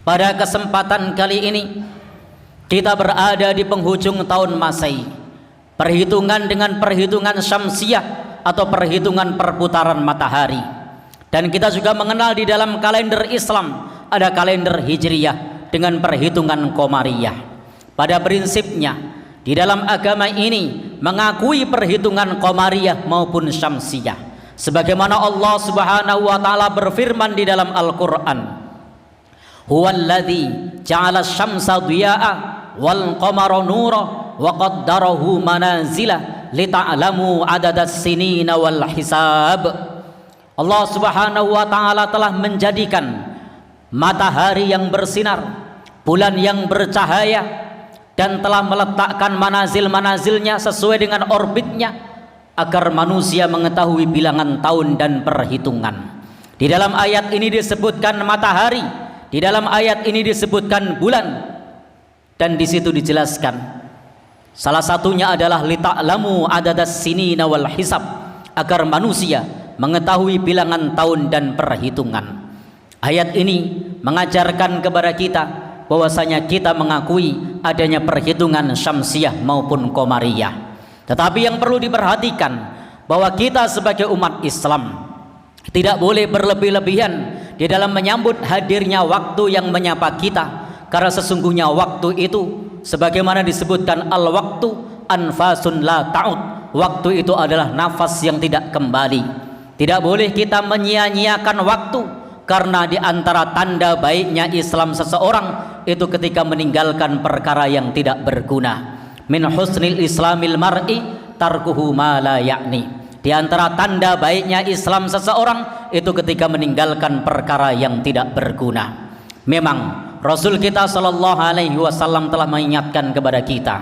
Pada kesempatan kali ini kita berada di penghujung tahun Masehi, perhitungan dengan perhitungan syamsiah atau perhitungan perputaran matahari. Dan kita juga mengenal di dalam kalender Islam ada kalender Hijriyah dengan perhitungan Qamariyah. Pada prinsipnya di dalam agama ini mengakui perhitungan Qamariyah maupun syamsiah, sebagaimana Allah Subhanahu wa taala berfirman di dalam Al-Qur'an, huwallazi ja'ala asy-syamsa dhiya'a wal qamara nura wa qaddarahu manazila lita'lamu adadas sinina wal hisab. Allah Subhanahu wa taala telah menjadikan matahari yang bersinar, bulan yang bercahaya, dan telah meletakkan manazil-manazilnya sesuai dengan orbitnya agar manusia mengetahui bilangan tahun dan perhitungan. Di dalam ayat ini disebutkan matahari, di dalam ayat ini disebutkan bulan, dan di situ dijelaskan salah satunya adalah lita'lamu adadas sinina wal hisab, agar manusia mengetahui bilangan tahun dan perhitungan. Ayat ini mengajarkan kepada kita bahwasanya kita mengakui adanya perhitungan syamsiah maupun qamariyah. Tetapi yang perlu diperhatikan bahwa kita sebagai umat Islam tidak boleh berlebih-lebihan di dalam menyambut hadirnya waktu yang menyapa kita, karena sesungguhnya waktu itu sebagaimana disebutkan al-waktu anfasun la ta'ud, waktu itu adalah nafas yang tidak kembali. Tidak boleh kita menyia-nyiakan waktu, karena di antara tanda baiknya Islam seseorang itu ketika meninggalkan perkara yang tidak berguna. Min husnil islamil mar'i tarkuhu ma la ya'ni. Di antara tanda baiknya Islam seseorang itu ketika meninggalkan perkara yang tidak berguna. Memang Rasul kita sallallahu alaihi wasallam telah mengingatkan kepada kita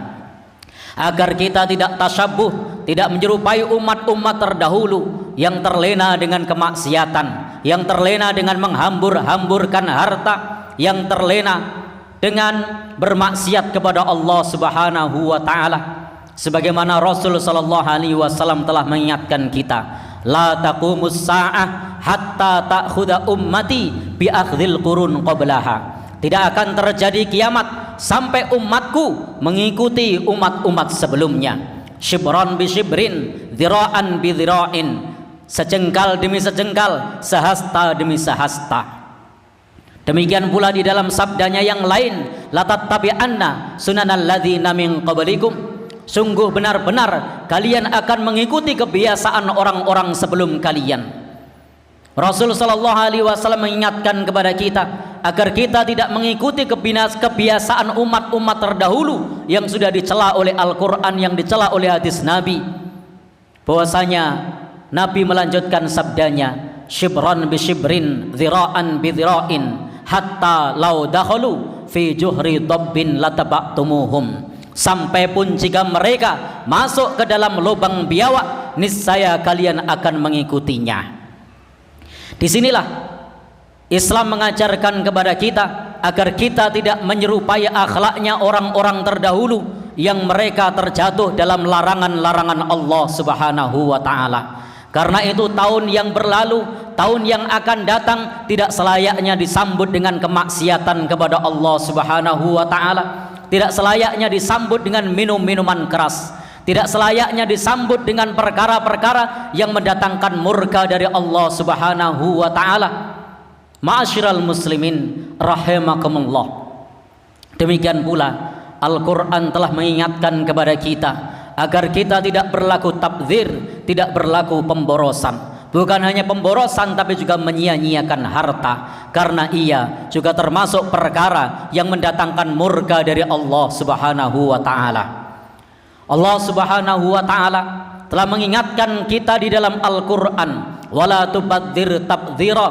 agar kita tidak tasyabbuh, tidak menyerupai umat-umat terdahulu yang terlena dengan kemaksiatan, yang terlena dengan menghambur-hamburkan harta, yang terlena dengan bermaksiat kepada Allah Subhanahu wa taala. Sebagaimana Rasul sallallahu alaihi wasallam telah mengingatkan kita, la taqumus saa'ah hatta ta'khudha ummati bi akhdhil qurun qablaha. Tidak akan terjadi kiamat sampai umatku mengikuti umat-umat sebelumnya. Shibran bi shibrin, dhira'an bi dhira'in, sejengkal demi sejengkal, sehasta demi sehasta. Demikian pula di dalam sabdanya yang lain, la tattabi'anna sunanal ladzina min qablikum, sungguh benar-benar kalian akan mengikuti kebiasaan orang-orang sebelum kalian. Rasul sallallahu alaihi wasallam mengingatkan kepada kita agar kita tidak mengikuti kebiasaan umat-umat terdahulu yang sudah dicela oleh Al-Qur'an, yang dicela oleh hadis Nabi. Bahwasanya Nabi melanjutkan sabdanya, shibran bi shibrin, dhira'an bi dhira'in, hatta law dakhalu fi juhri dabbin lataba'tumuhum. Sampai pun jika mereka masuk ke dalam lubang biawak, niscaya kalian akan mengikutinya. Disinilah Islam mengajarkan kepada kita agar kita tidak menyerupai akhlaknya orang-orang terdahulu yang mereka terjatuh dalam larangan-larangan Allah Subhanahu wa taala. Karena itu tahun yang berlalu, tahun yang akan datang tidak selayaknya disambut dengan kemaksiatan kepada Allah Subhanahu wa taala. Tidak selayaknya disambut dengan minum-minuman keras. Tidak selayaknya disambut dengan perkara-perkara yang mendatangkan murka dari Allah Subhanahu wa taala. Ma'asyiral muslimin rahimakumullah. Demikian pula Al-Qur'an telah mengingatkan kepada kita agar kita tidak berlaku tabdzir, tidak berlaku pemborosan. Bukan hanya pemborosan tapi juga menyia-nyiakan harta, karena ia juga termasuk perkara yang mendatangkan murka dari Allah Subhanahu wa taala. Allah Subhanahu wa taala telah mengingatkan kita di dalam Al-Qur'an, wala tubadzir tabdzira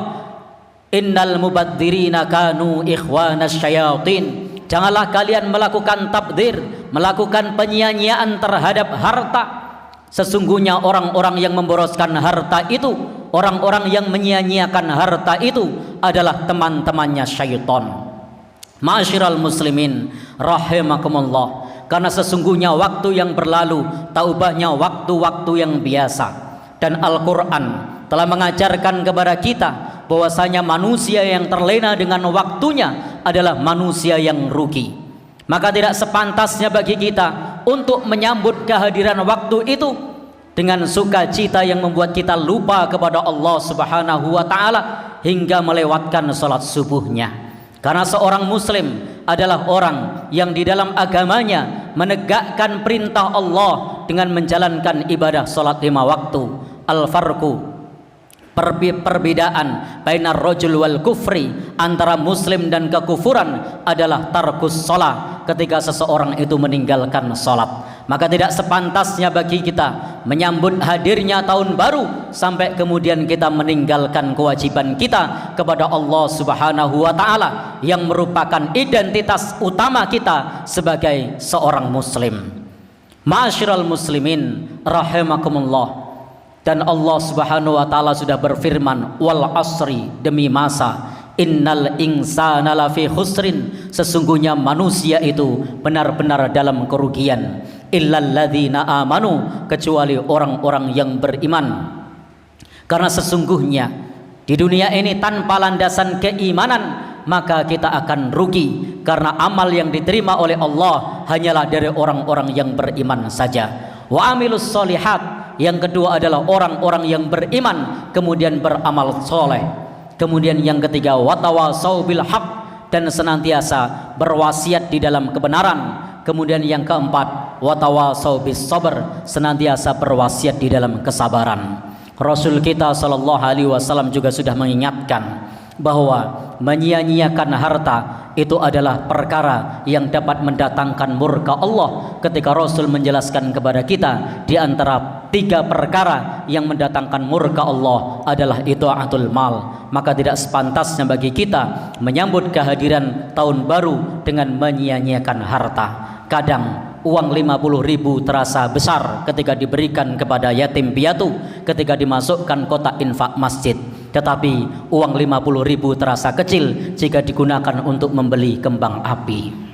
innal mubadzirina kanu ikhwanas syayatin. Janganlah kalian melakukan tabdzir, melakukan penyia-nyiaan terhadap harta. Sesungguhnya orang-orang yang memboroskan harta itu, orang-orang yang menyia-nyiakan harta itu adalah teman-temannya syaitan. Ma'asyiral muslimin rahimakumullah. Karena sesungguhnya waktu yang berlalu tak ubahnya waktu-waktu yang biasa. Dan Al-Quran telah mengajarkan kepada kita bahwasanya manusia yang terlena dengan waktunya adalah manusia yang rugi. Maka tidak sepantasnya bagi kita untuk menyambut kehadiran waktu itu dengan sukacita yang membuat kita lupa kepada Allah Subhanahu wa taala hingga melewatkan salat subuhnya. Karena seorang muslim adalah orang yang di dalam agamanya menegakkan perintah Allah dengan menjalankan ibadah salat 5 waktu. Al-farqu, perbedaan bainar rajul wal kufri, antara muslim dan kekufuran adalah tarkus shalah, ketika seseorang itu meninggalkan salat. Maka tidak sepantasnya bagi kita menyambut hadirnya tahun baru sampai kemudian kita meninggalkan kewajiban kita kepada Allah Subhanahu wa taala yang merupakan identitas utama kita sebagai seorang muslim. Ma'asyiral muslimin rahimakumullah. Dan Allah Subhanahu wa taala sudah berfirman, wal asri, demi masa, innal insana lafi khusrin, sesungguhnya manusia itu benar-benar dalam kerugian, illal ladzina amanu, kecuali orang-orang yang beriman. Karena sesungguhnya di dunia ini tanpa landasan keimanan maka kita akan rugi, karena amal yang diterima oleh Allah hanyalah dari orang-orang yang beriman saja. Wa amilus solihat, yang kedua adalah orang-orang yang beriman kemudian beramal soleh. Kemudian yang ketiga, watawasau bil haq, dan senantiasa berwasiat di dalam kebenaran. Kemudian yang keempat, watawasau bis sabr, senantiasa berwasiat di dalam kesabaran. Rasul kita sallallahu alaihi wasallam juga sudah mengingatkan bahwa menyia-nyiakan harta itu adalah perkara yang dapat mendatangkan murka Allah. Ketika Rasul menjelaskan kepada kita di antara 3 perkara yang mendatangkan murka Allah adalah itaatul mal, maka tidak sepantasnya bagi kita menyambut kehadiran tahun baru dengan menyia-nyiakan harta. Kadang uang 50.000 terasa besar ketika diberikan kepada yatim piatu, ketika dimasukkan kotak infak masjid. Tetapi uang 50.000 terasa kecil jika digunakan untuk membeli kembang api.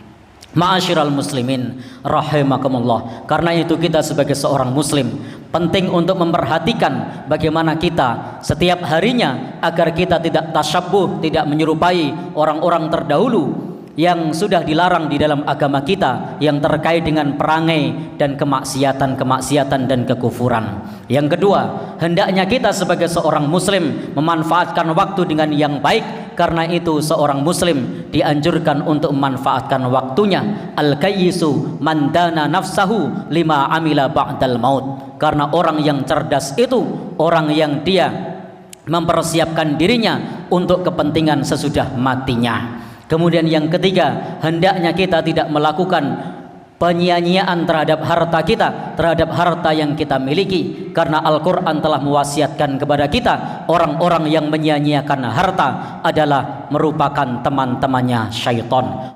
Ma'asyiral muslimin rahimakumullah. Karena itu kita sebagai seorang muslim penting untuk memperhatikan bagaimana kita setiap harinya agar kita tidak tasyabbuh, tidak menyerupai orang-orang terdahulu yang sudah dilarang di dalam agama kita yang terkait dengan perangai dan kemaksiatan dan kekufuran. Yang kedua, hendaknya kita sebagai seorang muslim memanfaatkan waktu dengan yang baik. Karena itu seorang muslim dianjurkan untuk memanfaatkan waktunya. Al-kayyisu man dana nafsahu lima amila ba'dal maut. Karena orang yang cerdas itu orang yang dia mempersiapkan dirinya untuk kepentingan sesudah matinya. Kemudian yang ketiga, hendaknya kita tidak melakukan penyia-nyiaan terhadap harta kita, terhadap harta yang kita miliki. Karena Al-Quran telah mewasiatkan kepada kita, orang-orang yang menyia-nyiakan harta adalah merupakan teman-temannya syaitan.